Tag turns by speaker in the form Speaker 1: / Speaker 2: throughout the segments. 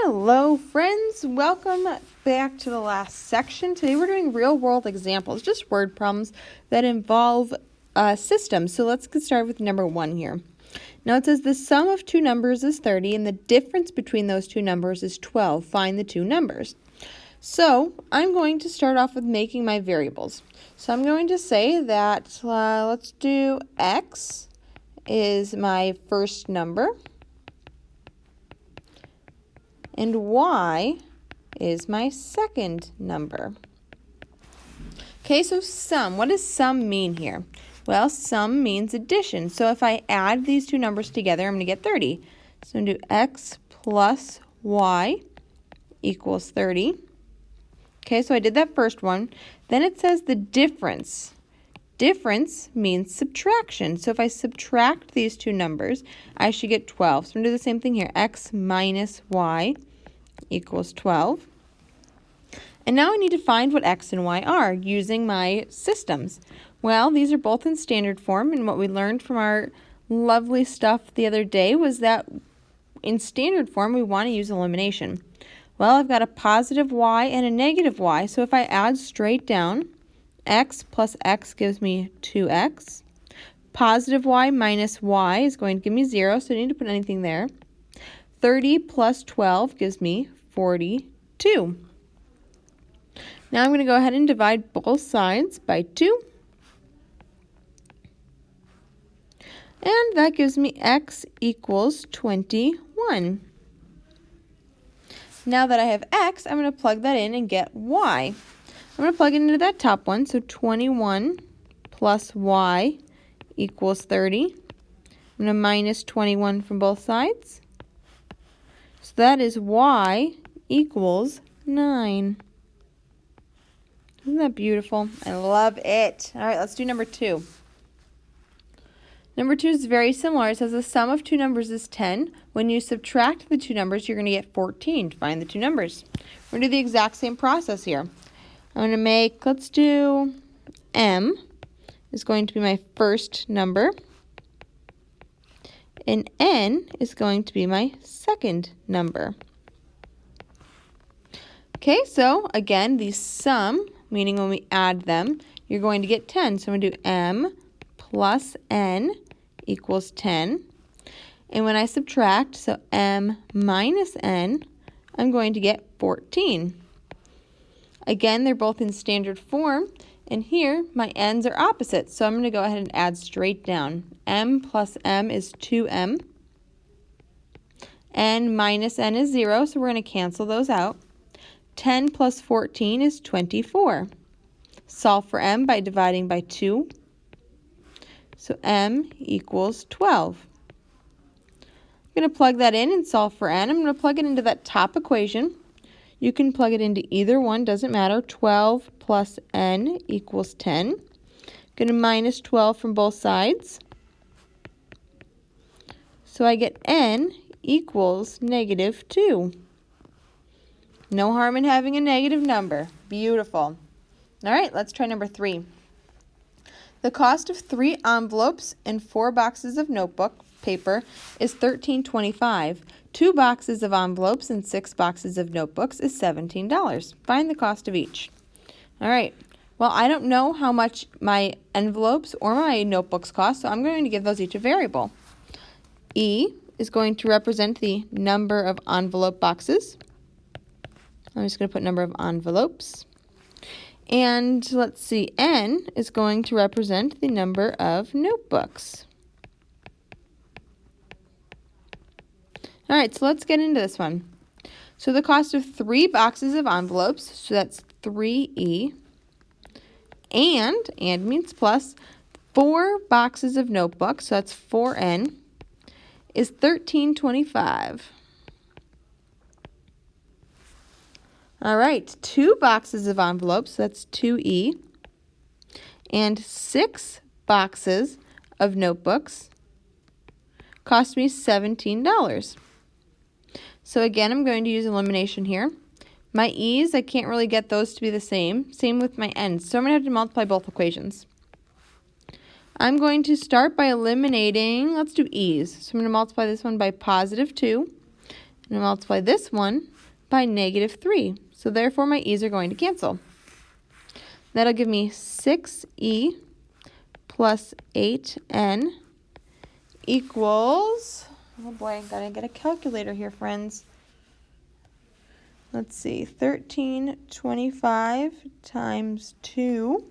Speaker 1: Hello friends, welcome back to the last section. Today we're doing real world examples, just word problems that involve systems. So let's get started with number 1 here. Now it says the sum of two numbers is 30 and the difference between those two numbers is 12. Find the two numbers. So I'm going to start off with making my variables. So I'm going to say that let's do x is my first number. And y is my second number. Okay, so sum. What does sum mean here? Well, sum means addition. So if I add these two numbers together, I'm going to get 30. So I'm going to do x plus y equals 30. Okay, so I did that first one. Then it says the difference. Difference means subtraction. So if I subtract these two numbers, I should get 12. So I'm going to do the same thing here. X minus y equals 12. And now I need to find what x and y are using my systems. Well, these are both in standard form, and what we learned from our lovely stuff the other day was that in standard form we want to use elimination. Well, I've got a positive y and a negative y, so if I add straight down, x plus x gives me 2x. Positive y minus y is going to give me 0, so I don't need to put anything there. 30 plus 12 gives me 42. Now I'm going to go ahead and divide both sides by 2. And that gives me x equals 21. Now that I have x, I'm going to plug that in and get y. I'm going to plug it into that top one, so 21 plus y equals 30. I'm going to minus 21 from both sides. So that is y equals 9. Isn't that beautiful? I love it. All right, let's do number 2. Number 2 is very similar. It says the sum of two numbers is 10. When you subtract the two numbers, you're going to get 14 to find the two numbers. We're going to do the exact same process here. I'm going to make, let's do m is going to be my first number. And n is going to be my second number. Okay, so again, the sum, meaning when we add them, you're going to get 10. So I'm going to do m plus n equals 10. And when I subtract, so m minus n, I'm going to get 14. Again, they're both in standard form. And here, my n's are opposite. So I'm going to go ahead and add straight down. M plus m is 2m. N minus n is 0, so we're going to cancel those out. 10 plus 14 is 24. Solve for m by dividing by 2. So m equals 12. I'm going to plug that in and solve for n. I'm going to plug it into that top equation. You can plug it into either one, doesn't matter. 12 plus n equals 10. I'm going to minus 12 from both sides. So I get n equals negative 2. No harm in having a negative number. Beautiful. All right, let's try number 3. The cost of 3 envelopes and 4 boxes of notebook paper is $13.25. 2 boxes of envelopes and 6 boxes of notebooks is $17. Find the cost of each. All right. Well, I don't know how much my envelopes or my notebooks cost, so I'm going to give those each a variable. E is going to represent the number of envelope boxes. I'm just going to put number of envelopes. And let's see, N is going to represent the number of notebooks. All right, so let's get into this one. So the cost of 3 boxes of envelopes, so that's 3E, and means plus, 4 boxes of notebooks, so that's 4N, is $13.25. All right, 2 boxes of envelopes, so that's 2E, and 6 boxes of notebooks cost me $17. So again, I'm going to use elimination here. My E's, I can't really get those to be the same. Same with my N's. So I'm going to have to multiply both equations. I'm going to start by eliminating, let's do E's. So I'm going to multiply this one by positive 2. I'm going to multiply this one by negative 3. So therefore my e's are going to cancel. That'll give me 6e plus 8n equals, oh boy, I gotta get a calculator here, friends. Let's see, 1325 times 2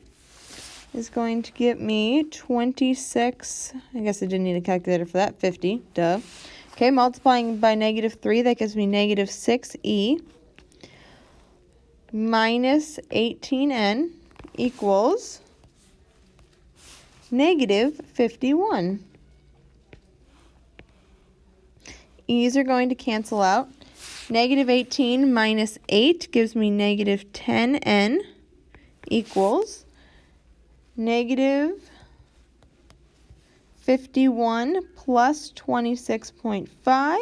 Speaker 1: is going to get me 26, I guess I didn't need a calculator for that, 50, duh. Okay, multiplying by negative 3, that gives me negative 6e minus 18n equals negative 51. E's are going to cancel out. Negative 18 minus 8 gives me negative 10n equals negative 51 plus 26.5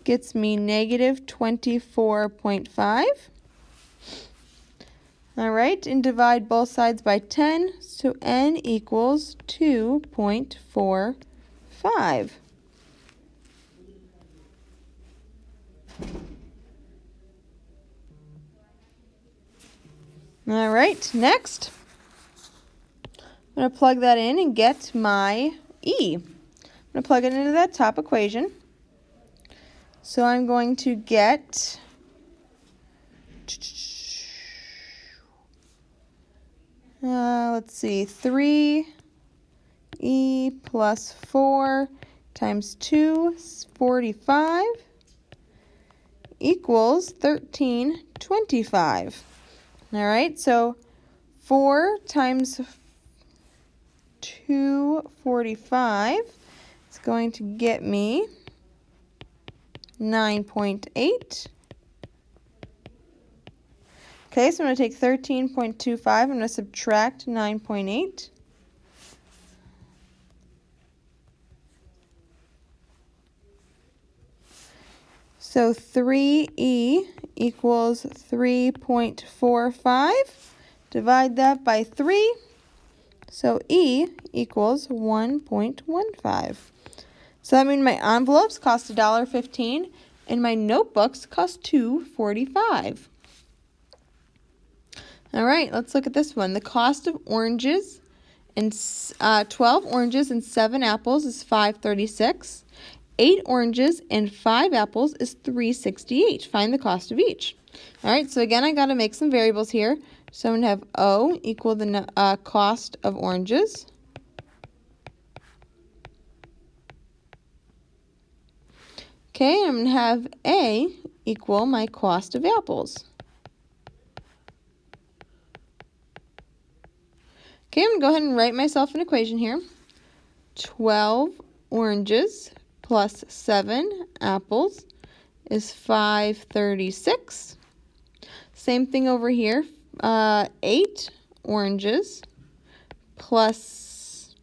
Speaker 1: gets me negative 24.5. All right, and divide both sides by 10, so n equals 2.45. All right, next, I'm going to plug that in and get my e. I'm going to plug it into that top equation. So I'm going to get let's see, 3e plus 4 times 2 is 45 equals 1325. All right, so 4 times 245 is going to get me 9.8. Okay, so I'm going to take 13.25, I'm going to subtract 9.8. So 3e equals 3.45. Divide that by 3. So e equals 1.15. So that means my envelopes cost $1.15 and my notebooks cost $2.45. All right, let's look at this one. The cost of oranges and 12 oranges and 7 apples is $5.36. 8 oranges and 5 apples is $3.68. Find the cost of each. All right, so again, I got to make some variables here. So I'm going to have O equal the cost of oranges. Okay, I'm going to have A equal my cost of apples. Okay, I'm going to go ahead and write myself an equation here. 12 oranges plus 7 apples is $5.36. Same thing over here. 8 oranges plus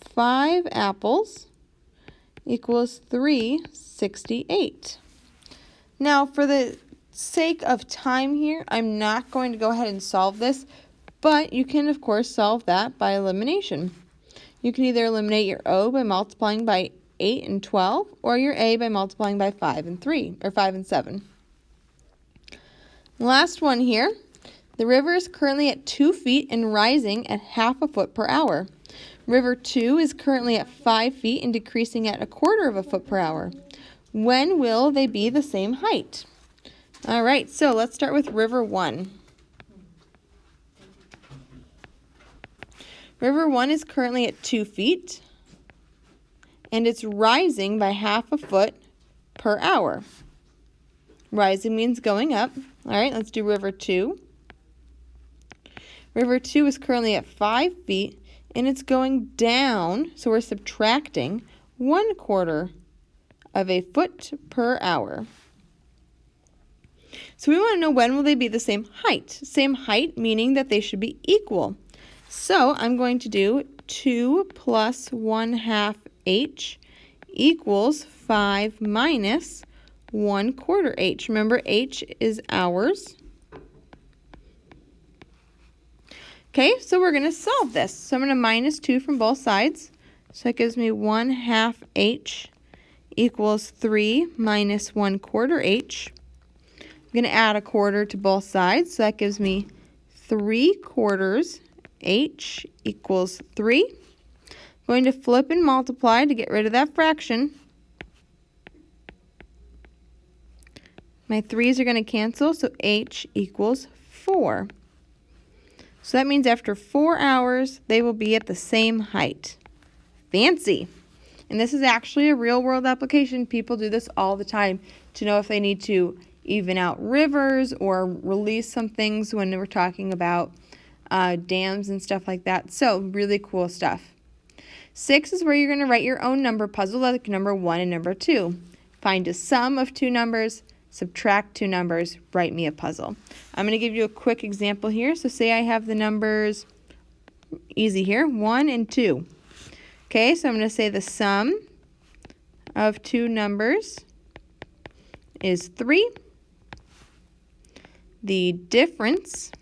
Speaker 1: 5 apples equals $3.68. Now, for the sake of time here, I'm not going to go ahead and solve this, but you can, of course, solve that by elimination. You can either eliminate your O by multiplying by 8 and 12, or your A by multiplying by 5 and 3, or 5 and 7. Last one here. The river is currently at 2 feet and rising at half a foot per hour. River 2 is currently at 5 feet and decreasing at 1/4 of a foot per hour. When will they be the same height? All right, so let's start with River 1. River 1 is currently at 2 feet, and it's rising by half a foot per hour. Rising means going up. All right, let's do River 2. River 2 is currently at 5 feet, and it's going down, so we're subtracting 1/4 of a foot per hour. So we want to know when will they be the same height. Same height meaning that they should be equal. So I'm going to do 2 plus 1/2 h equals 5 minus 1/4 h. Remember, h is hours. Okay, so we're going to solve this. So I'm going to minus 2 from both sides. So it gives me 1/2 h equals 3 minus 1/4 h. I'm going to add a quarter to both sides, so that gives me 3/4 h equals 3. I'm going to flip and multiply to get rid of that fraction. My 3's are going to cancel, so h equals 4. So that means after 4 hours, they will be at the same height. Fancy! And this is actually a real-world application. People do this all the time to know if they need to even out rivers or release some things when we're talking about dams and stuff like that. So, really cool stuff. 6 is where you're going to write your own number puzzle, like number 1 and number 2. Find a sum of two numbers, subtract two numbers, write me a puzzle. I'm going to give you a quick example here. So say I have the numbers, easy here, 1 and 2. Okay, so I'm going to say the sum of two numbers is 3. The difference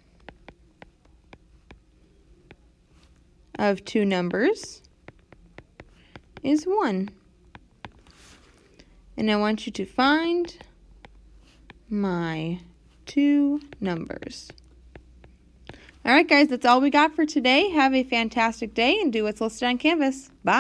Speaker 1: of two numbers is 1. And I want you to find my two numbers. All right, guys, that's all we got for today. Have a fantastic day and do what's listed on Canvas. Bye.